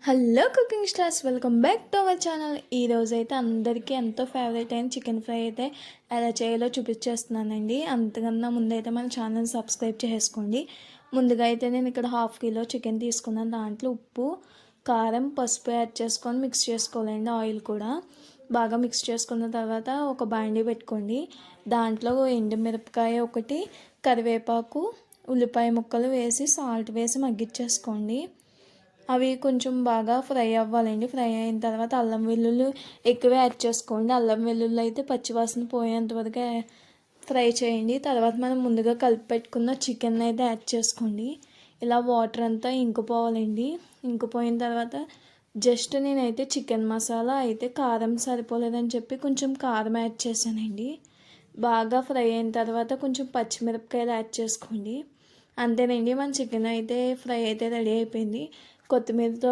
Hello cooking stars, welcome back to our channel. ఈరోజు అయితే అందరికీ ఎంతో ఫేవరెట్ అయిన చికెన్ ఫ్రై అయితే ఎలా చేయాలో చూపించేస్తున్నానండి. అంతకన్నా ముందైతే మన ఛానల్ సబ్స్క్రైబ్ చేసుకోండి. ముందుగా అయితే నేను ఇక్కడ 1/2 కిలో చికెన్ తీసుకున్నాను. దాంట్లో ఉప్పు, కారం, పసుపు యాడ్ చేసుకొని మిక్స్ చేసుకోవాలండి. ఆయిల్ కూడా బాగా మిక్స్ చేసుకున్న తర్వాత ఒక బాండీ పెట్టుకోండి. దాంట్లో ఎండుమిరపకాయ ఒకటి, కరివేపాకు, ఉల్లిపాయ ముక్కలు వేసి సాల్ట్ వేసి మగ్గిచ్చేసుకోండి. అవి కొంచెం బాగా ఫ్రై అవ్వాలండి. ఫ్రై అయిన తర్వాత అల్లం వెల్లుల్లి ఎక్కువ యాడ్ చేసుకోండి. అల్లం వెల్లుల్లి అయితే పచ్చివాసన పోయేంత వరకు ఫ్రై చేయండి. తర్వాత మనం ముందుగా కలిపి పెట్టుకున్న చికెన్ అయితే యాడ్ చేసుకోండి. ఇలా వాటర్ అంతా ఇంకిపోవాలండి. ఇంకిపోయిన తర్వాత జస్ట్ నేనైతే చికెన్ మసాలా అయితే కారం సరిపోలేదని చెప్పి కొంచెం కారం యాడ్ చేశానండి. బాగా ఫ్రై అయిన తర్వాత కొంచెం పచ్చిమిరపకాయలు యాడ్ చేసుకోండి. అంతేనండి, మన చికెన్ అయితే ఫ్రై అయితే రెడీ అయిపోయింది. కొత్తిమీరతో